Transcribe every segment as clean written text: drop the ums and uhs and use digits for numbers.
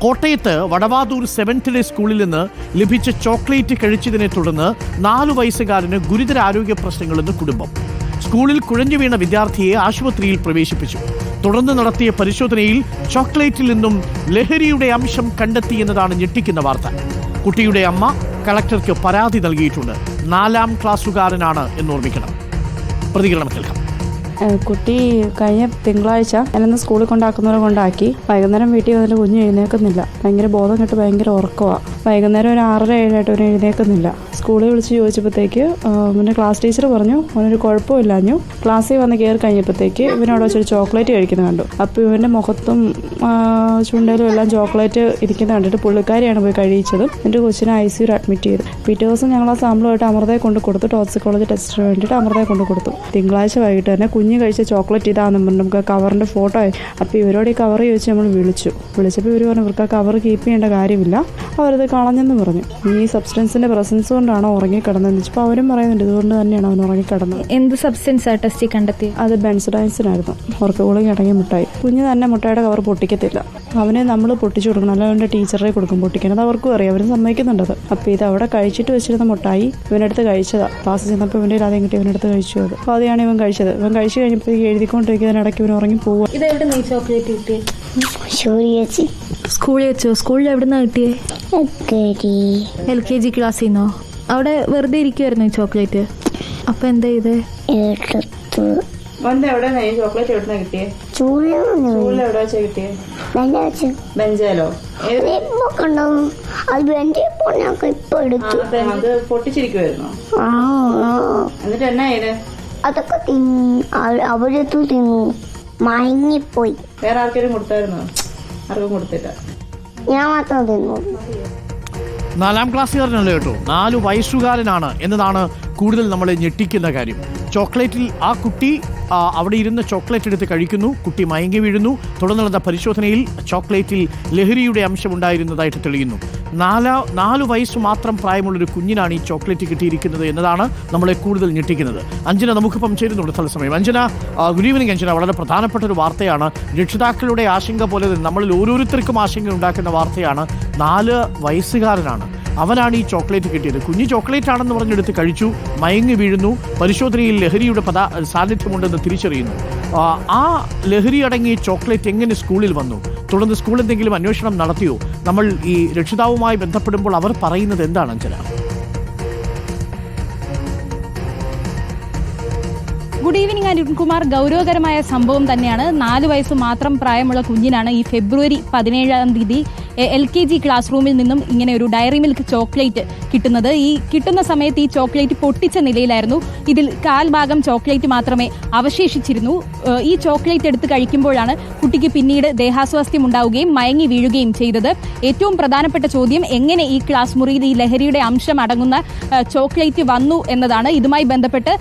കോട്ടയത്ത് Vadavathoor 7th day സ്കൂളിൽ നിന്ന് ലഭിച്ച ചോക്ലേറ്റ് കഴിച്ചതിനെ തുടർന്ന് 4 വയസ്സുകാരന് ഗുരുതര ആരോഗ്യ പ്രശ്നങ്ങളെന്ന് കുടുംബം. സ്കൂളിൽ കുഴഞ്ഞു വീണ വിദ്യാർത്ഥിയെ ആശുപത്രിയിൽ പ്രവേശിപ്പിച്ചു. തുടർന്ന് നടത്തിയ പരിശോധനയിൽ ചോക്ലേറ്റിൽ നിന്നും ലഹരിയുടെ അംശം കണ്ടെത്തിയെന്നതാണ് ഞെട്ടിക്കുന്ന വാർത്ത. കുട്ടിയുടെ അമ്മ കളക്ടർക്ക് പരാതി നൽകിയിട്ടുണ്ട്. 4ാം ക്ലാസ്സുകാരനാണ് എന്നോർമ്മിക്കണം. പ്രതികരണം കേൾക്കാം. കുട്ടി കഴിഞ്ഞ തിങ്കളാഴ്ച എന്നെ സ്കൂളിൽ കൊണ്ടാക്കുന്നവരെ കൊണ്ടാക്കി. വൈകുന്നേരം വീട്ടിൽ വന്നിട്ട് കുഞ്ഞ് എഴുന്നേൽക്കുന്നില്ല. ഭയങ്കര ബോധം കെട്ട് ഭയങ്കര ഉറക്കമാണ്. വൈകുന്നേരം ഒരു 6:30-7 അവൻ എഴുന്നേൽക്കുന്നില്ല. സ്കൂളിൽ വിളിച്ച് ചോദിച്ചപ്പോഴത്തേക്ക് പിന്നെ ക്ലാസ് ടീച്ചർ പറഞ്ഞു അവനൊരു കുഴപ്പമില്ലാഞ്ഞു. ക്ലാസ്സിൽ വന്ന് കയറി കഴിഞ്ഞപ്പോഴത്തേക്ക് ഇവനോട് വെച്ചൊരു ചോക്ലേറ്റ് കഴിക്കുന്നത് കണ്ടു. അപ്പോൾ ഇവൻ്റെ മുഖത്തും ചുണ്ടയിലും എല്ലാം ചോക്ലേറ്റ് ഇരിക്കുന്നത് കണ്ടിട്ട് പുള്ളിക്കാരിയാണ് പോയി കഴിച്ചതും. എൻ്റെ കൊച്ചിനെ ICU അഡ്മിറ്റ് ചെയ്തു. പിറ്റേ ദിവസം ഞങ്ങൾ ആ സാമ്പിളുമായിട്ട് അമൃതയെ കൊണ്ട് കൊടുത്തു. ടോക്സിക്കോളജി ടെസ്റ്റിന് വേണ്ടിയിട്ട് അമൃതയെ കൊണ്ട് കൊടുത്തു. തിങ്കളാഴ്ച വൈകിട്ട് തന്നെ കുഞ്ഞ് കഴിച്ച ചോക്ലേറ്റ് ഇതാണെന്ന് പറഞ്ഞു. നമുക്ക് കവറിൻ്റെ ഫോട്ടോ ആയി. അപ്പോൾ ഇവരോട് ഈ കവർ ചോദിച്ച് നമ്മൾ വിളിച്ചപ്പോൾ ഇവർ പറഞ്ഞു ഇവർക്ക് ആ കവർ കീപ്പ് ചെയ്യേണ്ട കാര്യമില്ല, അവരത് കളഞ്ഞെന്ന് പറഞ്ഞു. ഈ സബ്സ്റ്റൻസിൻ്റെ പ്രസൻസ് കൊണ്ടാണോ ഉറങ്ങിക്കിടന്നതെന്ന് വെച്ചപ്പോൾ അവരും പറയുന്നുണ്ട് ഇതുകൊണ്ട് തന്നെയാണ് അവൻ ഉറങ്ങിക്കിടന്നത്. എന്ത് സബ്സ്റ്റൻസ് ടെസ്റ്റ് കണ്ടെത്തി? അത് ബെൻസോഡൈൻസിനായിരുന്നു. ഉറക്ക ഗുളിക അടങ്ങിയ മുട്ടായി. കുഞ്ഞ് തന്നെ മുട്ടായുടെ കവർ പൊട്ടിക്കത്തില്ല. അവനെ നമ്മൾ പൊട്ടിച്ചു കൊടുക്കണം, അല്ല അവൻ്റെ ടീച്ചറെ കൊടുക്കും പൊട്ടിക്കണം. അത് അവർക്കും അറിയാം, അവരും സമ്മതിക്കുന്നുണ്ടത്. അപ്പോൾ ഇത് അവിടെ കഴിച്ചിട്ട് വെച്ചിരുന്ന മുട്ടായി ഇവനടുത്ത് കഴിച്ചതാണ്. ക്ലാസ് ചെന്നപ്പോൾ ഇവൻ്റെ ആദ്യം കിട്ടി ഇവനടുത്ത് കഴിച്ചു. അത് അപ്പോൾ അതെയാണ് ഇവൻ കഴിച്ചത്. ഇവൻ കഴിച്ചു കഴിഞ്ഞപ്പോഴത്തേക്ക് എഴുതിക്കൊണ്ടിരിക്കുന്നതിനിടയ്ക്ക് ഇവൻ ഉറങ്ങി പോവുക. ഇതെവിടെ ചോക്ലേറ്റ് കിട്ടിയേ? സ്കൂളിൽ വെച്ചോ? സ്കൂളിൽ എവിടുന്നാ കിട്ടിയേ? LKG ക്ലാസ്സിൽ നിന്നോ? അവിടെ വെറുതെ ഇരിക്കുമായിരുന്നു ഈ ചോക്ലേറ്റ്. അപ്പൊ എന്താ ഇത്? ബെഞ്ചേലോ അത് പൊട്ടിച്ചിരിക്കുവായിരുന്നോ? എന്നിട്ട് എന്നാ അതൊക്കെ അവരത്തു തിന്നു മയങ്ങിപ്പോയി. വേറെ ആർക്കെങ്കിലും കൊടുത്തായിരുന്നോ? ആർക്കും കൊടുത്തില്ല, ഞാൻ മാത്രം തിന്നു. 4ാം ക്ലാസ്സുകാരനല്ലേ കേട്ടോ, 4 വയസ്സുകാരനാണ് എന്നതാണ് കൂടുതൽ നമ്മളെ ഞെട്ടിക്കുന്ന കാര്യം. ചോക്ലേറ്റിൽ ആ കുട്ടി അവിടെ ഇരുന്ന് ചോക്ലേറ്റ് എടുത്ത് കഴിക്കുന്നു. കുട്ടി മയങ്ങി വീഴുന്നു. തുടർന്ന് നടന്ന പരിശോധനയിൽ ചോക്ലേറ്റിൽ ലഹരിയുടെ അംശം ഉണ്ടായിരുന്നതായിട്ട് തെളിയുന്നു. 4 വയസ്സ് മാത്രം പ്രായമുള്ളൊരു കുഞ്ഞിനാണ് ഈ ചോക്ലേറ്റ് കിട്ടിയിരിക്കുന്നത് എന്നതാണ് നമ്മളെ കൂടുതൽ ഞെട്ടിക്കുന്നത്. അഞ്ജന നമുക്കിപ്പം ചേരുന്നുണ്ട് തത്സമയം. Anjana, good evening Anjana. വളരെ പ്രധാനപ്പെട്ട ഒരു വാർത്തയാണ്. രക്ഷിതാക്കളുടെ ആശങ്ക പോലെ തന്നെ നമ്മളിൽ ഓരോരുത്തർക്കും ആശങ്ക ഉണ്ടാക്കുന്ന വാർത്തയാണ്. 4 വയസ്സുകാരനാണ്, അവനാണ് ഈ ചോക്ലേറ്റ് കിട്ടിയത്. കുഞ്ഞ് ചോക്ലേറ്റ് ആണെന്ന് പറഞ്ഞെടുത്ത് കഴിച്ചു, മയങ്ങി വീഴുന്നു. പരിശോധനയിൽ ലഹരിയുടെ സാന്നിധ്യമുണ്ടെന്ന് തിരിച്ചറിയുന്നു. ആ ലഹരി അടങ്ങിയ ചോക്ലേറ്റ് എങ്ങനെ സ്കൂളിൽ വന്നു? തുടർന്ന് സ്കൂൾ എന്തെങ്കിലും അന്വേഷണം നടത്തിയോ? നമ്മൾ ഈ രക്ഷിതാവുമായി ബന്ധപ്പെടുമ്പോൾ അവർ പറയുന്നത് എന്താണ് അഞ്ജന? Good evening Arunkumar. ഗൗരവകരമായ സംഭവം തന്നെയാണ്. 4 വയസ്സ് മാത്രം പ്രായമുള്ള കുഞ്ഞിനാണ് ഈ ഫെബ്രുവരി 17-ാം തീയതി LKG ക്ലാസ് റൂമിൽ നിന്നും ഇങ്ങനെ ഒരു ഡയറി മിൽക്ക് ചോക്ലേറ്റ് കിട്ടുന്നത്. ഈ കിട്ടുന്ന സമയത്ത് ഈ ചോക്ലേറ്റ് പൊട്ടിച്ച നിലയിലായിരുന്നു. ഇതിൽ 1/4 ഭാഗം ചോക്ലേറ്റ് മാത്രമേ അവശേഷിച്ചിരുന്നു. ഈ ചോക്ലേറ്റ് എടുത്ത് കഴിക്കുമ്പോഴാണ് കുട്ടിക്ക് പിന്നീട് ദേഹാസ്വാസ്ഥ്യം ഉണ്ടാവുകയും മയങ്ങി വീഴുകയും ചെയ്തത്. ഏറ്റവും പ്രധാനപ്പെട്ട ചോദ്യം, എങ്ങനെ ഈ ക്ലാസ് മുറിയിൽ ഈ ലഹരിയുടെ അംശം അടങ്ങുന്ന ചോക്ലേറ്റ് വന്നു എന്നതാണ്. ഇതുമായി ബന്ധപ്പെട്ട്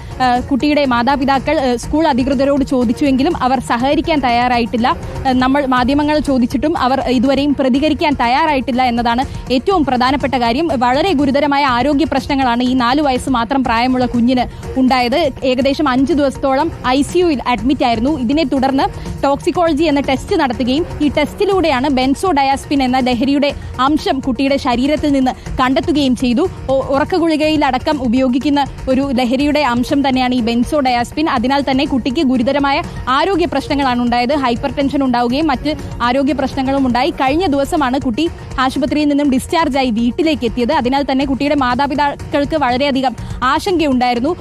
കുട്ടിയുടെ മാതാപിതാക്കൾ സ്കൂൾ അധികൃതരോട് ചോദിച്ചുവെങ്കിലും അവർ സഹകരിക്കാൻ തയ്യാറായിട്ടില്ല. നമ്മൾ മാധ്യമങ്ങൾ ചോദിച്ചിട്ടും അവർ ഇതുവരെയും പ്രതികരിക്കാൻ തയ്യാറായിട്ടില്ല എന്നതാണ് ഏറ്റവും പ്രധാനപ്പെട്ട കാര്യം. വളരെ ഗുരുതരമായ ആരോഗ്യ പ്രശ്നങ്ങളാണ് ഈ 4 വയസ്സ് മാത്രം പ്രായമുള്ള കുഞ്ഞിന് ഉണ്ടായത്. ഏകദേശം 5 ദിവസത്തോളം ICUയിൽ അഡ്മിറ്റ് ആയിരുന്നു. ഇതിനെ തുടർന്ന് ടോക്സിക്കോളജി എന്ന ടെസ്റ്റ് നടത്തുകയും ഈ ടെസ്റ്റിലൂടെയാണ് ബെൻസോഡയാസ്പിൻ എന്ന ലഹരിയുടെ അംശം കുട്ടിയുടെ ശരീരത്തിൽ നിന്ന് കണ്ടെത്തുകയും ചെയ്തു. ഉറക്ക ഗുളികയിലടക്കം ഉപയോഗിക്കുന്ന ഒരു ലഹരിയുടെ അംശം തന്നെയാണ് ഈ ബെൻസോഡയാസ്പിൻ. അതിനാൽ തന്നെ കുട്ടിക്ക് ഗുരുതരമായ ആരോഗ്യ പ്രശ്നങ്ങളാണ് ഉണ്ടായത്. ഹൈപ്പർ ടെൻഷൻ ഉണ്ടാവുകയും മറ്റ് ആരോഗ്യ പ്രശ്നങ്ങളും ഉണ്ടായി. കഴിഞ്ഞ ദിവസമാണ് കുട്ടി ആശുപത്രിയിൽ നിന്നും ഡിസ്ചാർജായി വീട്ടിലേക്ക് എത്തിയത്. അതിനാൽ തന്നെ കുട്ടിയുടെ മാതാപിതാക്കൾക്ക് വളരെയധികം ആശങ്കയുണ്ടായിരുന്നു.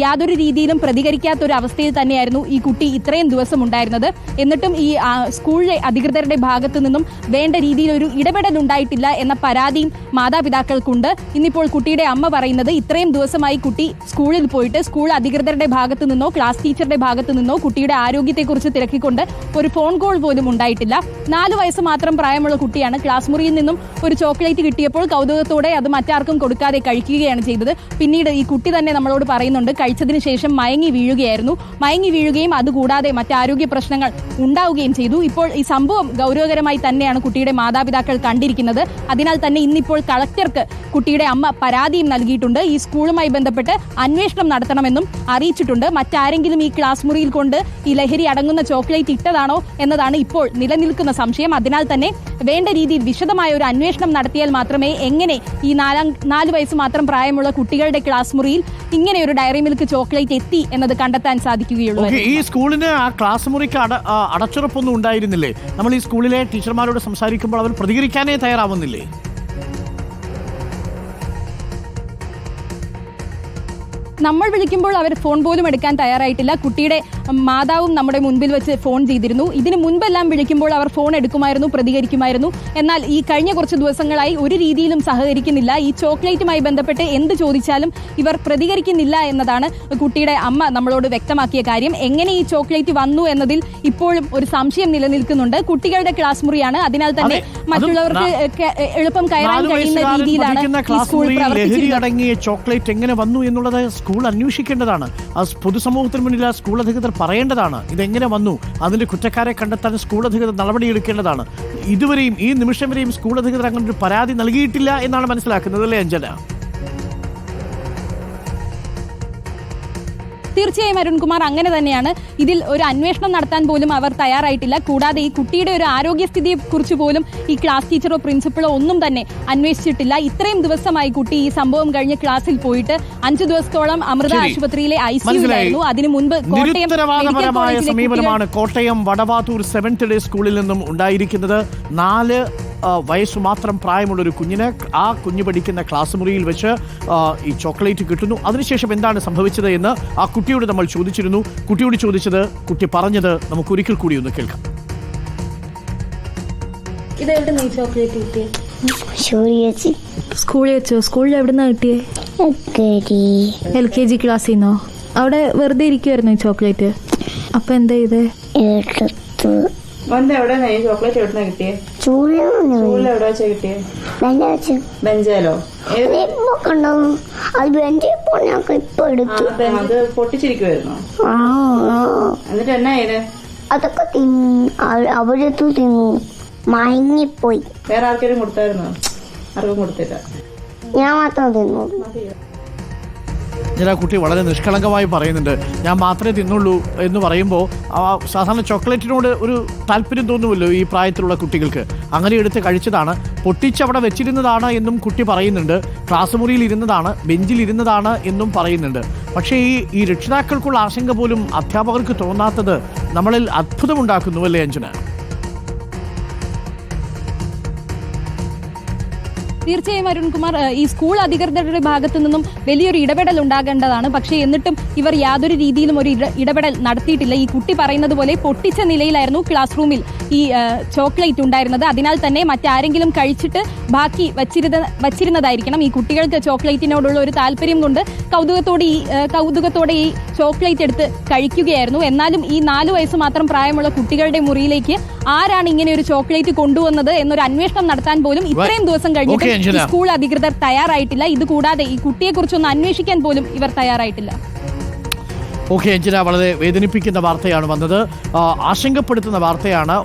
യാതൊരു രീതിയിലും പ്രതികരിക്കാത്ത ഒരു അവസ്ഥയിൽ തന്നെയായിരുന്നു ഈ കുട്ടി ഇത്രയും ദിവസം ഉണ്ടായിരുന്നത്. എന്നിട്ടും ഈ സ്കൂളിലെ അധികൃതരുടെ ഭാഗത്തു നിന്നും വേണ്ട രീതിയിൽ ഒരു ഇടപെടൽ ഉണ്ടായിട്ടില്ല എന്ന പരാതിയും മാതാപിതാക്കൾക്കുണ്ട്. ഇന്നിപ്പോൾ കുട്ടിയുടെ അമ്മ പറയുന്നത് ഇത്രയും ദിവസമായി കുട്ടി സ്കൂളിൽ പോയിട്ട് സ്കൂൾ അധികൃതരുടെ ഭാഗത്തു നിന്നോ ക്ലാസ് ടീച്ചറുടെ ഭാഗത്തു നിന്നോ കുട്ടിയുടെ ആരോഗ്യത്തെക്കുറിച്ച് തിരക്കിക്കൊണ്ട് ഒരു ഫോൺ കോൾ പോലും ഉണ്ടായിട്ടില്ല. 4 വയസ്സ് മാത്രം പ്രായമുള്ള കുട്ടിയാണ്. ക്ലാസ് മുറിയിൽ നിന്നും ഒരു ചോക്ലേറ്റ് കിട്ടിയപ്പോൾ കൗതുകത്തോടെ അത് മറ്റാർക്കും കൊടുക്കാതെ കഴിക്കുകയാണ് ചെയ്തത്. പിന്നീട് ഈ കുട്ടി തന്നെ നമ്മളോട് പറയുന്നുണ്ട് കഴിച്ചതിന് ശേഷം മയങ്ങി വീഴുകയായിരുന്നു. മയങ്ങി വീഴുകയും അതുകൂടാതെ മറ്റാരോഗ്യ പ്രശ്നങ്ങൾ ഉണ്ടാവുകയും ചെയ്തു. ഇപ്പോൾ ഈ സംഭവം ഗൗരവകരമായി തന്നെയാണ് കുട്ടിയുടെ മാതാപിതാക്കൾ കണ്ടിരിക്കുന്നത്. അതിനാൽ തന്നെ ഇന്നിപ്പോൾ കളക്ടർക്ക് കുട്ടിയുടെ അമ്മ പരാതിയും നൽകിയിട്ടുണ്ട്. ഈ സ്കൂളുമായി ബന്ധപ്പെട്ട് അന്വേഷണം നടത്തണമെന്നും അറിയിച്ചിട്ടുണ്ട്. മറ്റാരെങ്കിലും ഈ ക്ലാസ് മുറിയിൽ കൊണ്ട് ഈ ലഹരി അടങ്ങുന്ന ചോക്ലേറ്റ് ഇട്ടതാണോ എന്നതാണ് ഇപ്പോൾ നിലനിൽക്കുന്ന സംശയം. അതിനാൽ തന്നെ വേണ്ട രീതിയിൽ പരാതി വിശദമായ ഒരു അന്വേഷണം നടത്തിയാൽ മാത്രമേ എങ്ങനെ ഈ 4 വയസ്സ് മാത്രം പ്രായമുള്ള കുട്ടികളുടെ ക്ലാസ് മുറിയിൽ ഇങ്ങനെ ഒരു ഡയറി മിൽക്ക് ചോക്ലേറ്റ് എത്തി എന്നത് കണ്ടെത്താൻ സാധിക്കുകയുള്ളൂ. ഈ സ്കൂളിന് ആ ക്ലാസ് മുറിക്ക് അടച്ചുറപ്പൊന്നും ഉണ്ടായിരുന്നില്ലേ? നമ്മൾ ഈ സ്കൂളിലെ ടീച്ചർമാരോട് സംസാരിക്കുമ്പോൾ അവർ പ്രതികരിക്കാനേ തയ്യാറാവുന്നില്ലേ? നമ്മൾ വിളിക്കുമ്പോൾ അവർ ഫോൺ പോലും എടുക്കാൻ തയ്യാറായിട്ടില്ല. കുട്ടിയുടെ മാതാവും നമ്മുടെ മുൻപിൽ വെച്ച് ഫോൺ ചെയ്തിരുന്നു. ഇതിന് മുൻപെല്ലാം വിളിക്കുമ്പോൾ അവർ ഫോൺ എടുക്കുമായിരുന്നു, പ്രതികരിക്കുമായിരുന്നു. എന്നാൽ ഈ കഴിഞ്ഞ കുറച്ച് ദിവസങ്ങളായി ഒരു രീതിയിലും സഹകരിക്കുന്നില്ല. ഈ ചോക്ലേറ്റുമായി ബന്ധപ്പെട്ട് എന്ത് ചോദിച്ചാലും ഇവർ പ്രതികരിക്കുന്നില്ല എന്നതാണ് കുട്ടിയുടെ അമ്മ നമ്മളോട് വ്യക്തമാക്കിയ കാര്യം. എങ്ങനെ ഈ ചോക്ലേറ്റ് വന്നു എന്നതിൽ ഇപ്പോഴും ഒരു സംശയം നിലനിൽക്കുന്നുണ്ട്. കുട്ടികളുടെ ക്ലാസ് മുറിയാണ്, അതിനാൽ തന്നെ മറ്റുള്ളവർക്ക് എളുപ്പം കയറാൻ കഴിയുന്ന രീതിയിലാണ് ഈ സ്കൂൾ പ്രവർത്തിച്ചിരുന്നത്. അടങ്ങിയ ചോക്ലേറ്റ് എങ്ങനെ വന്നു എന്നുള്ളത് സ്കൂൾ അന്വേഷിക്കേണ്ടതാണ്. പൊതുസമൂഹത്തിന് മുന്നിൽ ആ സ്കൂൾ അധികൃതർ പറയേണ്ടതാണ് ഇതെങ്ങനെ വന്നു. അതിന്റെ കുറ്റക്കാരെ കണ്ടെത്താൻ സ്കൂൾ അധികൃതർ നടപടിയെടുക്കേണ്ടതാണ്. ഇതുവരെയും ഈ നിമിഷം വരെയും സ്കൂൾ അധികൃതർ അങ്ങനെ ഒരു പരാതി നൽകിയിട്ടില്ല എന്നാണ് മനസ്സിലാക്കുന്നത്, അല്ലേ അഞ്ജന? തീർച്ചയായും അരുൺകുമാർ, അങ്ങനെ തന്നെയാണ്. ഇതിൽ ഒരു അന്വേഷണം നടത്താൻ പോലും അവർ തയ്യാറായിട്ടില്ല. കൂടാതെ ഈ കുട്ടിയുടെ ഒരു ആരോഗ്യസ്ഥിതിയെ കുറിച്ച് പോലും ഈ ക്ലാസ് ടീച്ചറോ പ്രിൻസിപ്പളോ ഒന്നും തന്നെ അന്വേഷിച്ചിട്ടില്ല. ഇത്രയും ദിവസമായി കുട്ടി ഈ സംഭവം കഴിഞ്ഞ് ക്ലാസ്സിൽ പോയിട്ട് 5 ദിവസത്തോളം അമൃത ആശുപത്രിയിലെ ICUലായിരുന്നു. അതിനു മുൻപ് നിരുത്തരവാദപരമായ സമീപനമാണ് കോട്ടയം വടവാതൂർ 7th ഡേ സ്കൂളിൽ നിന്നും ഉണ്ടായിരിക്കുന്നത്. 4 വയസ്സു മാത്രം പ്രായമുള്ള ഒരു കുഞ്ഞിന് ആ കുഞ്ഞ് പഠിക്കുന്ന ക്ലാസ് മുറിയിൽ വെച്ച് ഈ ചോക്ലേറ്റ് കിട്ടുന്നു. അതിനുശേഷം എന്താണ് സംഭവിച്ചത് എന്ന് ആ കുട്ടിയോട് നമ്മൾ ചോദിച്ചിരുന്നു. കുട്ടിയോട് ചോദിച്ചത്, കുട്ടി പറഞ്ഞത് നമുക്ക് ഒരിക്കൽ കൂടി ഒന്ന് കേൾക്കാം. സ്കൂളിൽ വെച്ചോ? സ്കൂളിൽ എവിടുന്നാ കിട്ടിയേ? LKG ക്ലാസ്സിൽ നിന്നോ? അവിടെ വെറുതെ ഇരിക്കുവായിരുന്നു ഈ ചോക്ലേറ്റ്? അപ്പൊ എന്താ ഇത്? ബെഞ്ചാലോ പൊട്ടിച്ചിരിക്കുവായിരുന്നു. എന്നിട്ട് എന്നാ അതൊക്കെ അവരടുത്ത് തിന്നു, മയങ്ങിപ്പോയി. വേറെ ആർക്കെങ്കിലും കൊടുത്തായിരുന്നോ? ആർക്കും കൊടുത്തില്ല, ഞാൻ മാത്രം തിന്നു. ആ കുട്ടി വളരെ നിഷ്കളങ്കമായി പറയുന്നുണ്ട്, ഞാൻ മാത്രമേ തിന്നുള്ളൂ എന്ന് പറയുമ്പോൾ സാധാരണ ചോക്ലേറ്റിനോട് ഒരു താല്പര്യം തോന്നുമല്ലോ ഈ പ്രായത്തിലുള്ള കുട്ടികൾക്ക്. അങ്ങനെ എടുത്ത് കഴിച്ചതാണ്, പൊട്ടിച്ചവിടെ വെച്ചിരുന്നതാണ് എന്നും കുട്ടി പറയുന്നുണ്ട്. ക്ലാസ് മുറിയിൽ ഇരുന്നതാണ്, ബെഞ്ചിൽ ഇരുന്നതാണ് എന്നും പറയുന്നുണ്ട്. പക്ഷേ ഈ രക്ഷിതാക്കൾക്കുള്ള ആശങ്ക പോലും അധ്യാപകർക്ക് തോന്നാത്തത് നമ്മളിൽ അത്ഭുതമുണ്ടാക്കുന്നു, അല്ലേ അഞ്ജന? തീർച്ചയായും അരുൺകുമാർ, ഈ സ്കൂൾ അധികൃതരുടെ ഭാഗത്തു നിന്നും വലിയൊരു ഇടപെടൽ ഉണ്ടാകേണ്ടതാണ്. പക്ഷേ എന്നിട്ടും ഇവർ യാതൊരു രീതിയിലും ഒരു ഇടപെടൽ നടത്തിയിട്ടില്ല. ഈ കുട്ടി പറയുന്നത് പോലെ പൊട്ടിച്ച നിലയിലായിരുന്നു ക്ലാസ് റൂമിൽ ഈ ചോക്ലേറ്റ് ഉണ്ടായിരുന്നത്. അതിനാൽ തന്നെ മറ്റാരെങ്കിലും കഴിച്ചിട്ട് ബാക്കി വച്ചിരുന്നതായിരിക്കണം. ഈ കുട്ടികൾക്ക് ചോക്ലേറ്റിനോടുള്ള ഒരു താല്പര്യം കൊണ്ട് കൗതുകത്തോടെ ഈ ചോക്ലേറ്റ് എടുത്ത് കഴിക്കുകയായിരുന്നു. എന്നാലും ഈ 4 വയസ്സ് മാത്രം പ്രായമുള്ള കുട്ടികളുടെ മുറിയിലേക്ക് ആരാണ് ഇങ്ങനെ ഒരു ചോക്ലേറ്റ് കൊണ്ടുവന്നത് എന്നൊരു അന്വേഷണം നടത്താൻ പോലും ഇത്രയും ദിവസം കഴിഞ്ഞിട്ട് സ്കൂൾ അധികൃതർ തയ്യാറായിട്ടില്ല. ഇതുകൂടാതെ ഈ കുട്ടിയെക്കുറിച്ചൊന്ന് അന്വേഷിക്കാൻ പോലും ഇവർ തയ്യാറായിട്ടില്ല. ഓക്കെ അഞ്ജന, വളരെ വേദനിപ്പിക്കുന്ന വാർത്തയാണ് വന്നത്, ആശങ്കപ്പെടുത്തുന്ന വാർത്തയാണ്.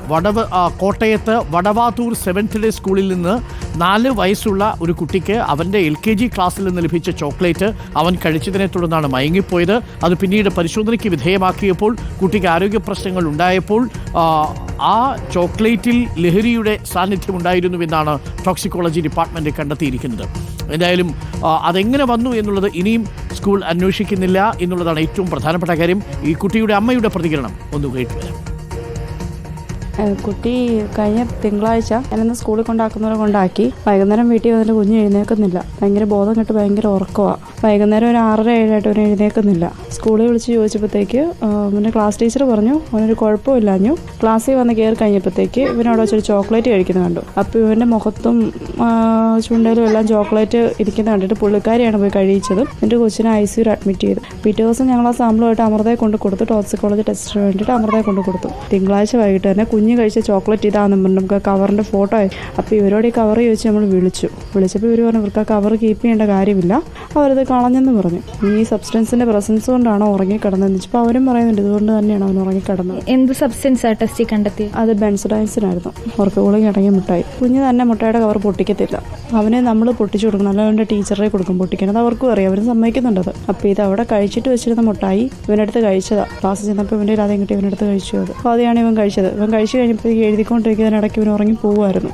കോട്ടയത്ത് വടവാതൂർ 7th ഡേ സ്കൂളിൽ നിന്ന് 4 വയസ്സുള്ള ഒരു കുട്ടിക്ക് അവൻ്റെ LKG ക്ലാസ്സിൽ നിന്ന് ലഭിച്ച ചോക്ലേറ്റ് അവൻ കഴിച്ചതിനെ തുടർന്നാണ് മയങ്ങിപ്പോയത്. അത് പിന്നീട് പരിശോധനയ്ക്ക് വിധേയമാക്കിയപ്പോൾ കുട്ടിക്ക് ആരോഗ്യ പ്രശ്നങ്ങൾ ഉണ്ടായപ്പോൾ ആ ചോക്ലേറ്റിൽ ലഹരിയുടെ സാന്നിധ്യം ഉണ്ടായിരുന്നുവെന്നാണ് ടോക്സിക്കോളജി ഡിപ്പാർട്ട്മെൻറ്റ് കണ്ടെത്തിയിരിക്കുന്നത്. എന്തായാലും അതെങ്ങനെ വന്നു എന്നുള്ളത് ഇനിയും സ്കൂൾ അന്വേഷിക്കുന്നില്ല എന്നുള്ളതാണ് ഏറ്റവും പ്രധാനപ്പെട്ട കാര്യം. ഈ കുട്ടിയുടെ അമ്മയുടെ പ്രതികരണം ഒന്ന് കേട്ടുവരാം. കുട്ടി കഴിഞ്ഞ തിങ്കളാഴ്ച ഞാനിന്ന് സ്കൂളിൽ കൊണ്ടാക്കി. വൈകുന്നേരം വീട്ടിൽ വന്നിട്ട് കുഞ്ഞ് എഴുന്നേൽക്കുന്നില്ല. ഭയങ്കര ബോധം കെട്ട് ഭയങ്കര ഉറക്കമാണ്. വൈകുന്നേരം ഒരു 6:30-7 അവന് എഴുന്നേൽക്കുന്നില്ല. സ്കൂളിൽ വിളിച്ച് ചോദിച്ചപ്പോഴത്തേക്ക് പിന്നെ ക്ലാസ് ടീച്ചർ പറഞ്ഞു അവനൊരു കുഴപ്പമില്ലാഞ്ഞു. ക്ലാസ്സിൽ വന്ന് കയറി കഴിഞ്ഞപ്പോഴത്തേക്ക് ഇവനോട് വെച്ചൊരു ചോക്ലേറ്റ് കഴിക്കുന്നത് കണ്ടു. അപ്പോൾ ഇവൻ്റെ മുഖത്തും ചുണ്ടയിലും എല്ലാം ചോക്ലേറ്റ് ഇരിക്കുന്നത് കണ്ടിട്ട് പുള്ളിക്കാരിയാണ് പോയി കഴിച്ചത്. എന്നിട്ട് കൊച്ചിനെ ICUയിൽ അഡ്മിറ്റ് ചെയ്തു. പിറ്റേ ദിവസം ഞങ്ങൾ ആ സാമ്പിളുമായിട്ട് അമൃതയെ കൊണ്ട് കൊടുത്തു. ടോക്സിക്കോളജി ടെസ്റ്റിന് വേണ്ടിയിട്ട് അമൃതയെ കൊണ്ട് കൊടുത്തു. തിങ്കളാഴ്ച വൈകിട്ട് തന്നെ കുഞ്ഞ് കഴിച്ച ചോക്ലേറ്റ് ഇതാണെന്ന് പറഞ്ഞു. നമുക്ക് കവറിൻ്റെ ഫോട്ടോ ആയി. അപ്പോൾ ഇവരോട് ഈ കവർ ചോദിച്ച് നമ്മൾ വിളിച്ചപ്പോൾ ഇവർ പറഞ്ഞു ഇവർക്ക് ആ കവർ കീപ്പ് ചെയ്യേണ്ട കാര്യമില്ല, അവരത് കളഞ്ഞെന്ന് പറഞ്ഞു. ഈ സബ്സ്റ്റൻസിന്റെ പ്രസൻസ് കൊണ്ടാണോ ഉറങ്ങിക്കിടന്നതെന്ന് വെച്ചപ്പോൾ അവരും പറയുന്നുണ്ട് ഇതുകൊണ്ട് തന്നെയാണ് അവൻ ഉറങ്ങിക്കിടന്നത്. എന്ത് സബ്സ്റ്റൻസ് ടെസ്റ്റ് കണ്ടെത്തി? അത് ബെൻസോഡൈൻസിനായിരുന്നു. ഉറക്കഗുളിക അടങ്ങിയ മുട്ടായി. കുഞ്ഞ് തന്നെ മുട്ടായുടെ കവർ പൊട്ടിക്കത്തില്ല. അവനെ നമ്മൾ പൊട്ടിച്ചു കൊടുക്കണം, അല്ല അവൻ്റെ ടീച്ചറെ കൊടുക്കും പൊട്ടിക്കണത്. അവർക്കും അറിയാം, അവരും സമ്മതിക്കുന്നുണ്ടത്. അപ്പോൾ ഇത് അവിടെ കഴിച്ചിട്ട് വെച്ചിരുന്ന മുട്ടായി ഇവനടുത്ത് കഴിച്ചതാണ്. ക്ലാസ്സിൽ ചെന്നപ്പോൾ ഇവൻ്റെ ആദ്യം കിട്ടി ഇവനടുത്ത് കഴിച്ചു. അത് അതെയാണ് ഇവൻ കഴിച്ചത്. ഇവൻ കഴിച്ചു കഴിഞ്ഞപ്പോൾ എഴുതിക്കൊണ്ടിരിക്കുന്നതിനിടയ്ക്ക് ഇവൻ ഉറങ്ങി പോവുമായിരുന്നു.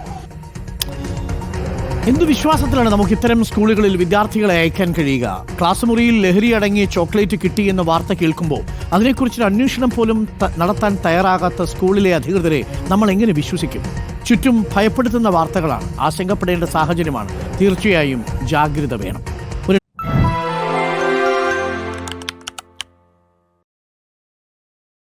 എന്ത് വിശ്വാസത്തിലാണ് നമുക്ക് ഇത്തരം സ്കൂളുകളിൽ വിദ്യാർത്ഥികളെ അയക്കാൻ കഴിയുക? ക്ലാസ് മുറിയിൽ ലഹരി അടങ്ങിയ ചോക്ലേറ്റ് കിട്ടിയെന്ന വാർത്ത കേൾക്കുമ്പോൾ അതിനെക്കുറിച്ചൊരു അന്വേഷണം പോലും നടത്താൻ തയ്യാറാകാത്ത സ്കൂളിലെ അധികൃതരെ നമ്മൾ എങ്ങനെ വിശ്വസിക്കും? ചുറ്റും ഭയപ്പെടുത്തുന്ന വാർത്തകളാണ്. ആശങ്കപ്പെടേണ്ട സാഹചര്യമാണ്. തീർച്ചയായും ജാഗ്രത വേണം.